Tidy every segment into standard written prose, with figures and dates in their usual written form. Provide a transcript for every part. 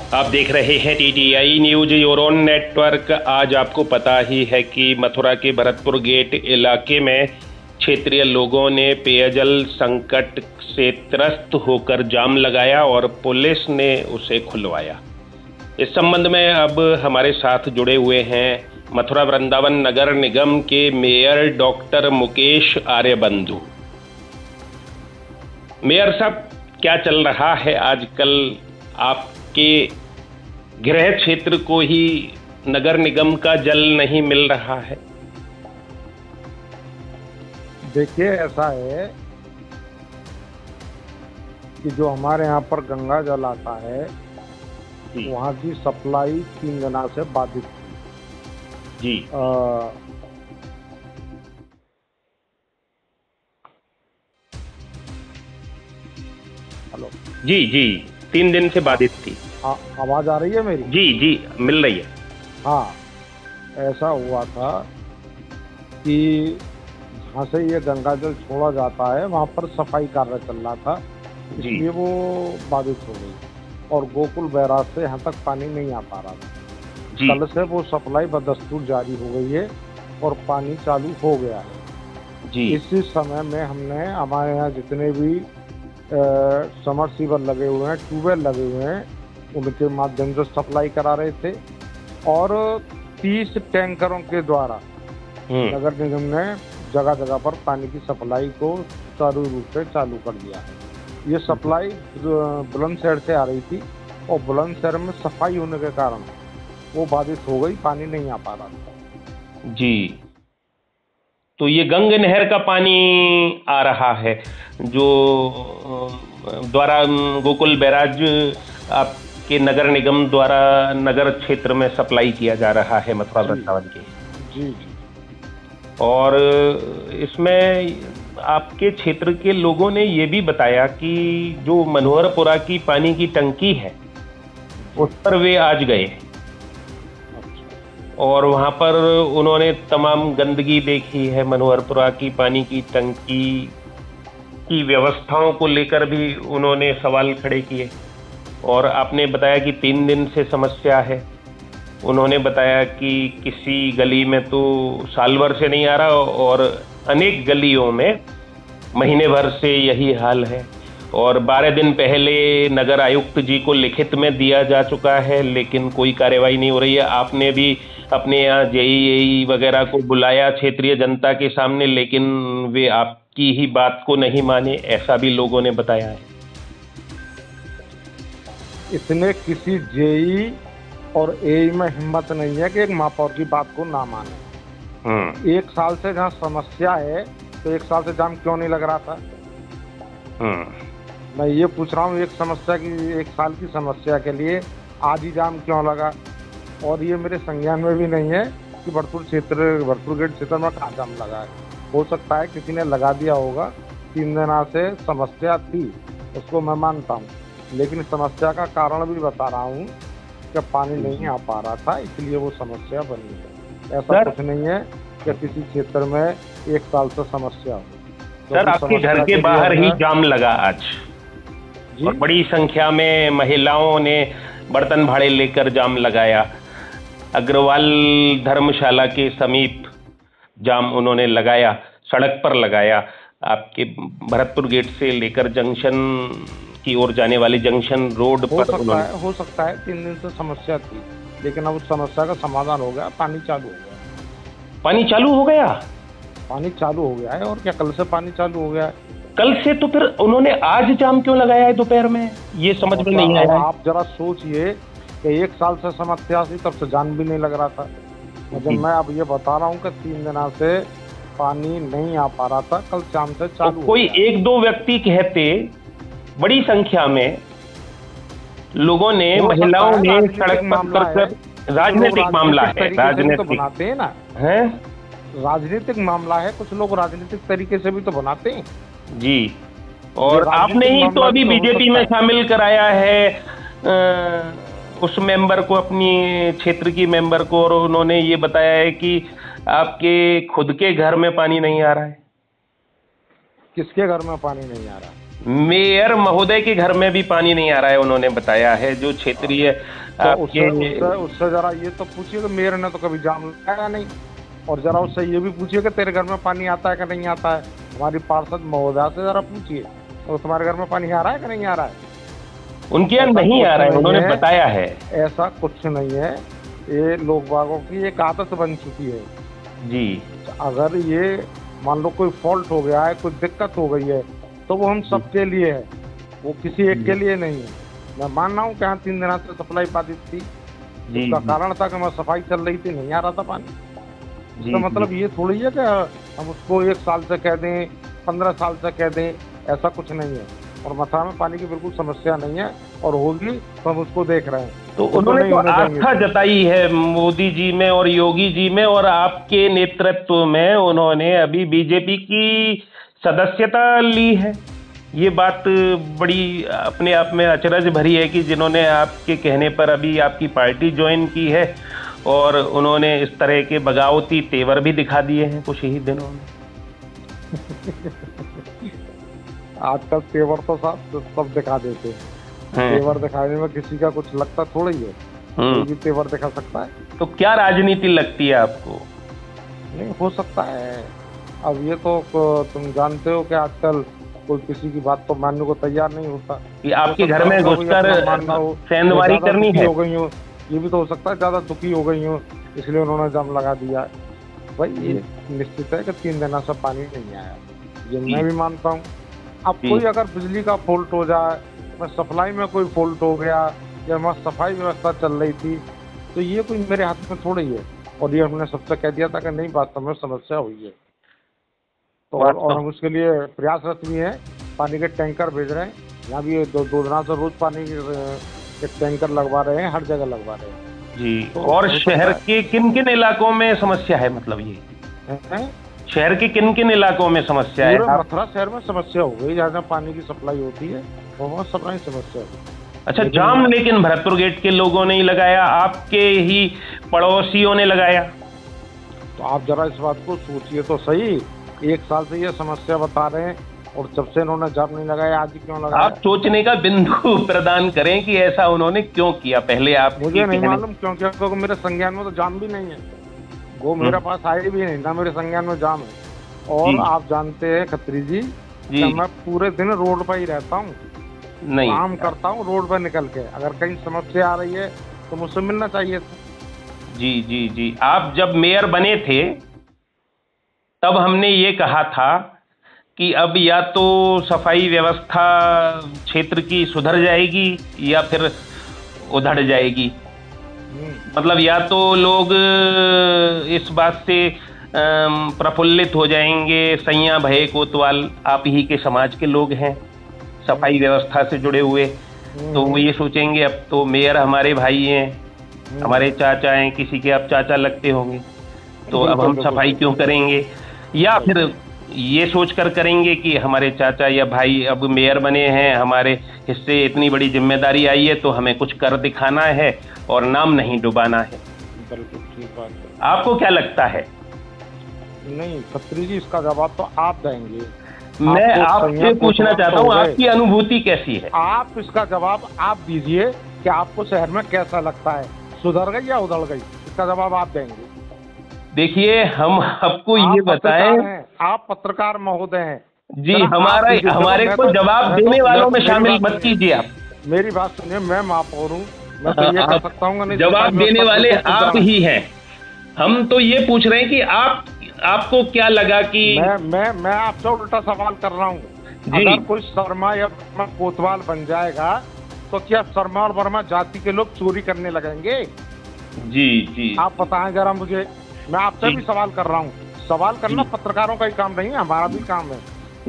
आप देख रहे हैं टीटीआई न्यूज यूरोन नेटवर्क। आज आपको पता ही है कि मथुरा के भरतपुर गेट इलाके में क्षेत्रीय लोगों ने पेयजल संकट से त्रस्त होकर जाम लगाया और पुलिस ने उसे खुलवाया। इस संबंध में अब हमारे साथ जुड़े हुए हैं मथुरा वृंदावन नगर निगम के मेयर डॉक्टर मुकेश आर्यबंधु। मेयर साहब, क्या चल रहा है आजकल? आपके गृह क्षेत्र को ही नगर निगम का जल नहीं मिल रहा है। देखिए, ऐसा है कि जो हमारे यहाँ पर गंगा जल आता है वहाँ की सप्लाई 3 दिनों से बाधित थी जी। हेलो जी जी, 3 दिन से बाधित थी। आवाज आ रही है मेरी? जी जी, मिल रही है। हाँ, ऐसा हुआ था कि जहाँ से ये गंगा जल छोड़ा जाता है वहाँ पर सफाई कार्य चल रहा था, इसलिए वो बाधित हो गई और गोकुल बैराज से यहाँ तक पानी नहीं आ पा रहा था। कल से वो सप्लाई बदस्तूर जारी हो गई है और पानी चालू हो गया है जी। इसी समय में हमने हमारे यहाँ जितने भी समरसीबल लगे हुए हैं, ट्यूबवेल लगे हुए हैं, उनके माध्यम से सप्लाई करा रहे थे और 30 टैंकरों के द्वारा नगर निगम ने जगह जगह पर पानी की सप्लाई को सुचारू रूप से चालू कर दिया है। ये सप्लाई बुलंदशहर से आ रही थी और बुलंदशहर में सफाई होने के कारण वो बाधित हो गई, पानी नहीं आ पा रहा था जी। तो ये गंग नहर का पानी आ रहा है जो द्वारा गोकुल बैराज आपके नगर निगम द्वारा नगर क्षेत्र में सप्लाई किया जा रहा है मथुरा वृंदावन के। जी जी। और इसमें आपके क्षेत्र के लोगों ने ये भी बताया कि जो मनोहरपुरा की पानी की टंकी है उस पर वे आज गए और वहाँ पर उन्होंने तमाम गंदगी देखी है। मनोहरपुरा की पानी की टंकी की व्यवस्थाओं को लेकर भी उन्होंने सवाल खड़े किए और आपने बताया कि 3 दिन से समस्या है। उन्होंने बताया कि किसी गली में तो साल भर से नहीं आ रहा और अनेक गलियों में महीने भर से यही हाल है और 12 दिन पहले नगर आयुक्त जी को लिखित में दिया जा चुका है, लेकिन कोई कार्रवाई नहीं हो रही है। आपने भी अपने यहाँ जेईई वगैरह को बुलाया क्षेत्रीय जनता के सामने, लेकिन वे आपकी ही बात को नहीं माने, ऐसा भी लोगों ने बताया है। इसमें किसी जेई और एई में हिम्मत नहीं है कि एक महापौर की बात को ना माने। 1 साल से जहाँ समस्या है तो 1 साल से जाम क्यों नहीं लग रहा था? मैं ये पूछ रहा हूँ, 1 साल की समस्या के लिए आज ही जाम क्यों लगा? और ये मेरे संज्ञान में भी नहीं है कि भरतपुर गेट क्षेत्र में कहाँ जाम लगा है। हो सकता है किसी ने लगा दिया होगा, 3 दिन से समस्या थी, उसको मैं मानता हूँ, लेकिन समस्या का कारण भी बता रहा हूँ कि पानी नहीं आ पा रहा था, इसलिए वो समस्या बनी है। ऐसा कुछ नहीं है कि किसी क्षेत्र में 1 साल से समस्या हो। सर, आपके घर के बाहर ही जाम लगा आज और बड़ी संख्या में महिलाओं ने बर्तन भाड़े लेकर जाम लगाया। अग्रवाल धर्मशाला के समीप जाम उन्होंने लगाया, सड़क पर लगाया। आपके भरतपुर गेट से लेकर जंक्शन की ओर जाने वाली जंक्शन रोड पर हो सकता है 3 दिन से समस्या थी, लेकिन अब उस समस्या का समाधान हो गया, पानी चालू हो गया। पानी चालू हो गया? पानी चालू हो गया है और क्या, कल से पानी चालू हो गया है। कल से? तो फिर उन्होंने आज जाम क्यों लगाया है दोपहर में? ये समझ में नहीं आया। आप जरा सोचिए कि 1 साल से समस्या थी, तब से जाम भी नहीं लग रहा था। जब मैं अब ये बता रहा हूँ कि 3 दिनों से पानी नहीं आ पा रहा था, कल शाम से चालू। कोई 1-2 व्यक्ति कहते, बड़ी संख्या में लोगों ने, महिलाओं ने सड़क पर, राजनीतिक मामला है, राजनीतिक बनाते हैं ना, है राजनीतिक मामला है, कुछ लोग राजनीतिक तरीके से भी तो बनाते हैं जी। और आपने ही तो अभी बीजेपी में शामिल कराया है उस मेंबर को, अपनी क्षेत्र की मेंबर को, और उन्होंने ये बताया है कि आपके खुद के घर में पानी नहीं आ रहा है। किसके घर में पानी नहीं आ रहा? मेयर महोदय के घर में भी पानी नहीं आ रहा है, उन्होंने बताया है। जो क्षेत्रीय तो आपके उससे जरा ये तो पूछिए कि मेयर ने तो कभी जाम लगाया नहीं। और जरा उससे ये भी पूछिए कि तेरे घर में पानी आता है कि नहीं आता है। हमारी पार्षद महोदया से जरा पूछिए तो तुम्हारे घर में पानी आ रहा है कि नहीं आ रहा है। उनके यहाँ नहीं आ रहा है, उन्होंने बताया है। ऐसा कुछ नहीं है, ये लोग बागों की एक आदत बन चुकी है जी। अगर ये मान लो कोई फॉल्ट हो गया है, कोई दिक्कत हो गई है, तो वो हम सबके लिए है, वो किसी एक के लिए नहीं है। मैं मान रहा हूँ कि हाँ 3 दिनों से सप्लाई बाधित थी, उसका कारण था कि मैं सफाई चल रही थी, नहीं आ रहा था पानी। इसका मतलब ये थोड़ी है कि हम उसको 1 साल से कह दें, 15 साल से कह दें, ऐसा कुछ नहीं है। और मथुरा में पानी की बिल्कुल समस्या नहीं है, और होगी तो हम उसको देख रहे हैं। तो उन्होंने तो आस्था जताई है मोदी जी में और योगी जी में और आपके नेतृत्व में। उन्होंने अभी बीजेपी की सदस्यता ली है। ये बात बड़ी अपने आप में अचरज भरी है कि जिन्होंने आपके कहने पर अभी आपकी पार्टी ज्वाइन की है और उन्होंने इस तरह के बगावती तेवर भी दिखा दिए हैं कुछ ही दिनों में। आजकल तेवर तो सब दिखा देते हैं। तेवर दिखाने में किसी का कुछ लगता थोड़ा ही है, कोई भी तेवर दिखा सकता है। तो क्या राजनीति लगती है आपको? नहीं हो सकता है। अब ये तो तुम जानते हो कि आजकल कोई किसी की बात तो मानने को तैयार नहीं होता कि आपके घर में घुसकर सेंधमारी करनी है। हो गई हो, ये भी तो हो सकता है ज्यादा दुखी हो गई हो, इसलिए उन्होंने जाम लगा दिया है। भाई ये निश्चित है कि 3 दिनों से पानी नहीं आया, ये मैं भी मानता हूँ। अब कोई अगर बिजली का फॉल्ट हो जाए, मैं सप्लाई में कोई फॉल्ट हो गया, या मैं सफाई व्यवस्था चल रही थी, तो ये कोई मेरे हाथ में थोड़ी है। और ये हमने सबसे कह दिया था कि नहीं, वास्तव में समस्या हुई है। तो और हम उसके लिए प्रयासरत भी हैं, पानी के टैंकर भेज रहे हैं। यहाँ भी 2 दिनों से रोज पानी के टैंकर लगवा रहे हैं, हर जगह लगवा रहे हैं जी। तो और शहर के किन किन इलाकों में समस्या है, मतलब ये शहर के किन किन इलाकों में समस्या है? मथुरा शहर में समस्या हो गई, जहाँ पानी की सप्लाई होती है वहाँ सप्लाई समस्या है। अच्छा, जाम लेकिन भरतपुर गेट के लोगों ने ही लगाया, आपके ही पड़ोसियों ने लगाया? तो आप जरा इस बात को सोचिए तो सही। 1 साल से ये समस्या बता रहे हैं, और जब से इन्होंने जाम नहीं लगाया, आज ही क्यों लगाया? आप सोचने का बिंदु प्रदान करें कि ऐसा उन्होंने क्यों किया। पहले आप मुझे नहीं मालूम क्यों किया, क्योंकि मेरे संज्ञान में तो जाम भी नहीं है, वो मेरे पास आए भी नहीं, ना मेरे संज्ञान में जाम है। और आप जानते हैं खत्री जी, मैं पूरे दिन रोड पर ही रहता हूँ, नहीं काम करता हूँ रोड पर निकल के। अगर कहीं समस्या आ रही है तो मुझसे मिलना चाहिए था। जी जी जी। आप जब मेयर बने थे तब हमने ये कहा था कि अब या तो सफाई व्यवस्था क्षेत्र की सुधर जाएगी या फिर उधड़ जाएगी। मतलब या तो लोग इस बात से प्रफुल्लित हो जाएंगे, सैया भये कोतवाल आप ही के समाज के लोग हैं, सफाई व्यवस्था से जुड़े हुए, तो वो ये सोचेंगे अब तो मेयर हमारे भाई हैं, हमारे चाचा हैं, किसी के अब चाचा लगते होंगे, तो अब हम सफाई क्यों करेंगे। या फिर ये सोचकर करेंगे कि हमारे चाचा या भाई अब मेयर बने हैं, हमारे हिस्से इतनी बड़ी जिम्मेदारी आई है, तो हमें कुछ कर दिखाना है और नाम नहीं डुबाना है। बिल्कुल ठीक बात है। आपको क्या लगता है? नहीं खत्री जी, इसका जवाब तो आप देंगे। मैं आपसे पूछना चाहता हूँ, आपकी अनुभूति कैसी है? आप इसका जवाब आप दीजिए कि आपको शहर में कैसा लगता है, सुधर गई या उधड़ गई, इसका जवाब आप देंगे। देखिए, हम आपको ये बताएं, आप पत्रकार महोदय हैं जी, हमारे को जवाब देने वालों में शामिल मत कीजिए आप। मेरी बात सुनिए, मैं महापौर हूँ, मैं तो ये कह सकता हूँ, जवाब देने वाले आप ही हैं। हम तो ये पूछ रहे हैं कि आपको क्या लगा कि मैं आपसे उल्टा सवाल कर रहा हूँ। अगर कोई शर्मा या कोतवाल बन जाएगा तो क्या शर्मा और वर्मा जाति के लोग चोरी करने लगेंगे? जी जी, आप बताएं जरा मुझे। मैं आपसे भी सवाल कर रहा हूँ, सवाल करना पत्रकारों का ही काम नहीं है, हमारा भी काम है।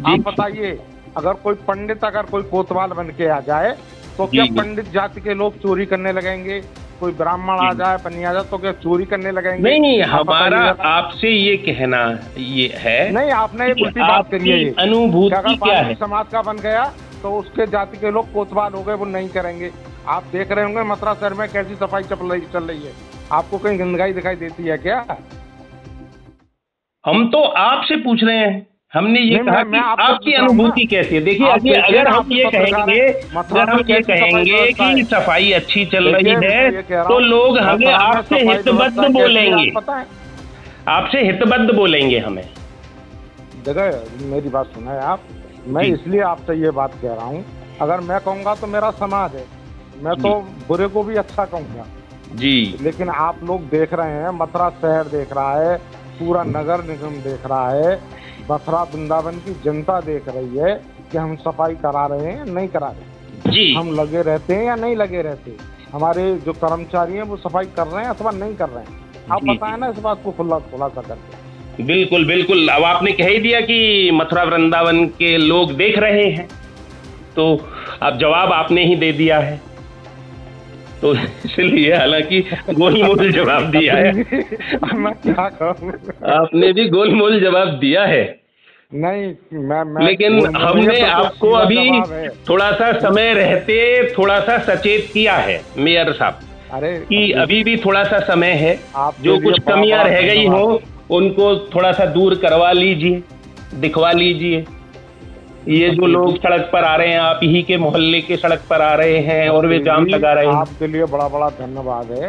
आप बताइए, अगर कोई पंडित, अगर कोई कोतवाल बन के आ जाए तो क्या पंडित जाति के लोग चोरी करने लगेंगे? कोई ब्राह्मण आ जाए, पन्नी आ जाए, तो क्या चोरी करने लगेंगे? नहीं, हमारा आपसे ये कहना ये है, नहीं आपने एक उल्टी बात करी है। अनुभूति क्या है? समाज का बन गया तो उसके जाति के लोग कोतवाल हो गए, वो नहीं करेंगे। आप देख रहे होंगे मथुरा शहर में कैसी सफाई चल रही है, आपको कहीं गंदगी दिखाई देती है क्या? हम तो आपसे पूछ रहे हैं, हमने ये कहा कि आपकी अनुभूति कैसी है। देखिए अगर हम ये कहेंगे कि सफाई अच्छी चल रही है तो लोग हमें आपसे हितबद्ध बोलेंगे, आपसे हितबद्ध बोलेंगे हमें। देखिए मेरी बात सुना आप, मैं इसलिए आपसे ये बात कह रहा हूँ, अगर मैं कहूँगा तो मेरा समाज है, मैं तो बुरे को भी अच्छा कहूँगा जी। लेकिन आप लोग देख रहे हैं, मथुरा शहर देख रहा है, पूरा नगर निगम देख रहा है, मथुरा वृंदावन की जनता देख रही है कि हम सफाई करा रहे हैं नहीं करा रहे जी, हम लगे रहते हैं या नहीं लगे रहते, हमारे जो कर्मचारी हैं वो सफाई कर रहे हैं अथवा नहीं कर रहे हैं। आप बताएं ना इस बात को खुलासा करके। बिल्कुल बिल्कुल। अब आपने कह ही दिया कि मथुरा वृंदावन के लोग देख रहे हैं, तो अब जवाब आपने ही दे दिया है, तो इसलिए हालांकि गोलमोल जवाब दिया है। मैं क्या कहूँ, आपने भी गोलमोल जवाब दिया है। नहीं मैं लेकिन हमने आपको अभी थोड़ा सा समय रहते थोड़ा सा सचेत किया है मेयर साहब, अरे कि अभी भी थोड़ा सा समय है, जो कुछ कमियां रह गई हो उनको थोड़ा सा दूर करवा लीजिए, दिखवा लीजिए। ये जो लोग सड़क पर आ रहे हैं, आप ही के मोहल्ले के सड़क पर आ रहे हैं और वे जाम लगा रहे हैं, आपके लिए बड़ा बड़ा धन्यवाद है।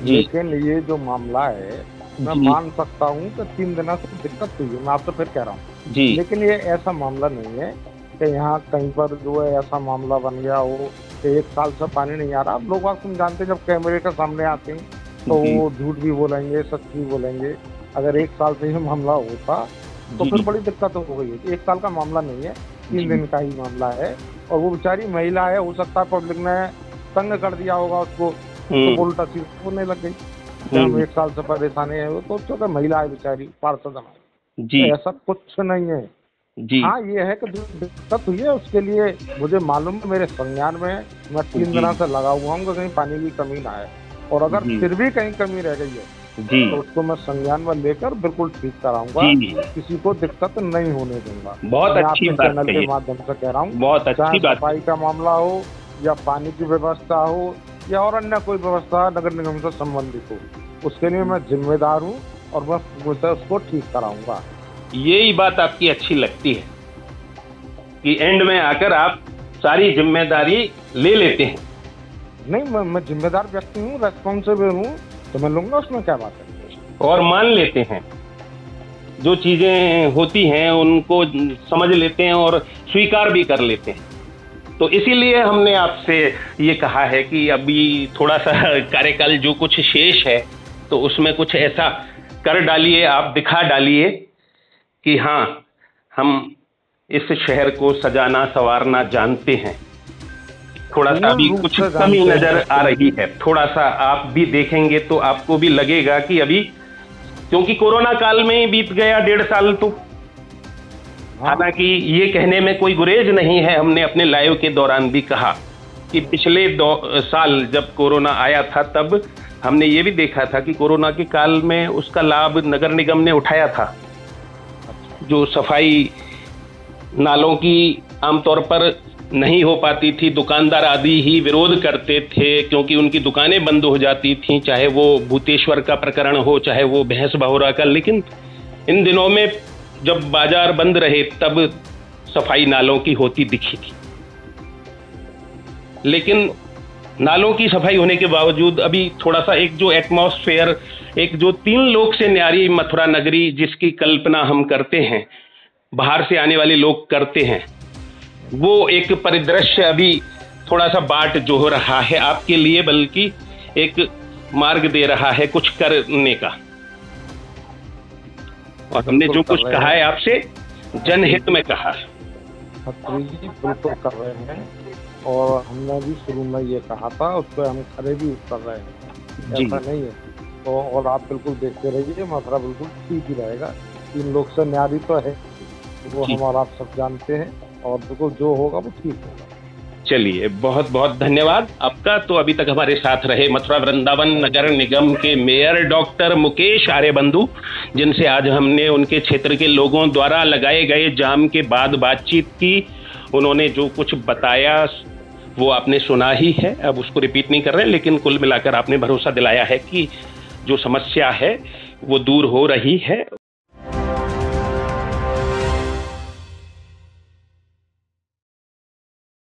लेकिन ये जो मामला है मैं मान सकता हूँ कि 3 दिनों से दिक्कत हुई है, मैं आपसे फिर कह रहा हूँ जी, लेकिन ये ऐसा मामला नहीं है कि यहाँ कहीं पर जो है ऐसा मामला बन गया हो कि 1 साल से पानी नहीं आ रहा। आप लोग बात तुम जानते हैं, जब कैमरे के सामने आते हैं तो वो झूठ भी बोलेंगे, सच भी बोलेंगे। अगर 1 साल से ही मामला होता तो फिर बड़ी दिक्कत हो गई है। 1 साल का मामला नहीं है, 3 दिन का ही मामला है, और वो बेचारी महिला है, हो सकता है पब्लिक ने तंग कर दिया होगा उसको, तो उल्टा सीधा बोलने लग गई। हम 1 साल से परेशानी है, वो तो चलो महिला है बेचारी, पार्षद जी, तो ऐसा कुछ नहीं है जी। हाँ ये है कि दिक्कत हुई है, उसके लिए मुझे मालूम है, मेरे संज्ञान में मैं 3 दिनों से लगा हुआ हूँ कि कहीं पानी की कमी ना है, और अगर फिर भी कहीं कमी रह गई है जी, तो उसको मैं संज्ञान में लेकर बिल्कुल ठीक कराऊंगा, किसी को दिक्कत नहीं होने दूंगा। बहुत अच्छी बात चैनल के माध्यम से कह रहा हूँ, बहुत अच्छी बात। सफाई का मामला हो या पानी की व्यवस्था हो या और अन्य कोई व्यवस्था नगर निगम से संबंधित हो, उसके लिए मैं जिम्मेदार हूँ और मैं उसको ठीक कराऊंगा। यही बात आपकी अच्छी लगती है कि एंड में आकर आप सारी जिम्मेदारी ले लेते हैं। नहीं, मैं जिम्मेदार व्यक्ति हूँ, रेस्पॉन्सिबल हूँ, तो मैं लूंगा, उसमें क्या बात है। और मान लेते हैं, जो चीजें होती हैं उनको समझ लेते हैं और स्वीकार भी कर लेते हैं। तो इसीलिए हमने आपसे ये कहा है कि अभी थोड़ा सा कार्यकाल जो कुछ शेष है तो उसमें कुछ ऐसा कर डालिए, आप दिखा डालिए कि हाँ हम इस शहर को सजाना संवारना जानते हैं। थोड़ा सा अभी कुछ कमी नजर आ रही है, थोड़ा सा आप भी देखेंगे तो आपको भी लगेगा कि अभी, क्योंकि कोरोना काल में ही बीत गया 1.5 साल, तो हालांकि ये कहने में कोई गुरेज नहीं है, हमने अपने लाइव के दौरान भी कहा कि पिछले साल जब कोरोना आया था तब हमने ये भी देखा था कि कोरोना के काल में उसका लाभ नगर निगम ने उठाया था। जो सफाई नालों की आमतौर पर नहीं हो पाती थी, दुकानदार आदि ही विरोध करते थे क्योंकि उनकी दुकानें बंद हो जाती थीं, चाहे वो भूतेश्वर का प्रकरण हो, चाहे वो भैंस बहुरा का। लेकिन इन दिनों में जब बाजार बंद रहे तब सफाई नालों की होती दिखी थी। लेकिन नालों की सफाई होने के बावजूद अभी थोड़ा सा एक जो एटमॉस्फेयर, एक जो 3 लोक से न्यारी मथुरा नगरी जिसकी कल्पना हम करते हैं, बाहर से आने वाले लोग करते हैं, वो एक परिदृश्य अभी थोड़ा सा बाट जो हो रहा है आपके लिए, बल्कि एक मार्ग दे रहा है कुछ करने का। और हमने जो कुछ कहा है आपसे जनहित में कहा है। बिल्कुल कर रहे हैं, और हमने भी शुरू में ये कहा था, उस पर हम खड़े भी कर रहे हैं, ऐसा नहीं है। तो और आप बिल्कुल देखते रहिए, मथुरा बिल्कुल ठीक ही रहेगा। 3 लोग से न्यारी तो है, वो हम और आप सब जानते हैं, और बिल्कुल जो होगा वो ठीक होगा। चलिए, बहुत बहुत धन्यवाद आपका। तो अभी तक हमारे साथ रहे मथुरा वृंदावन नगर निगम के मेयर डॉक्टर मुकेश आर्यबंधु, जिनसे आज हमने उनके क्षेत्र के लोगों द्वारा लगाए गए जाम के बाद बातचीत की। उन्होंने जो कुछ बताया वो आपने सुना ही है, अब उसको रिपीट नहीं कर रहे हैं, लेकिन कुल मिलाकर आपने भरोसा दिलाया है कि जो समस्या है वो दूर हो रही है।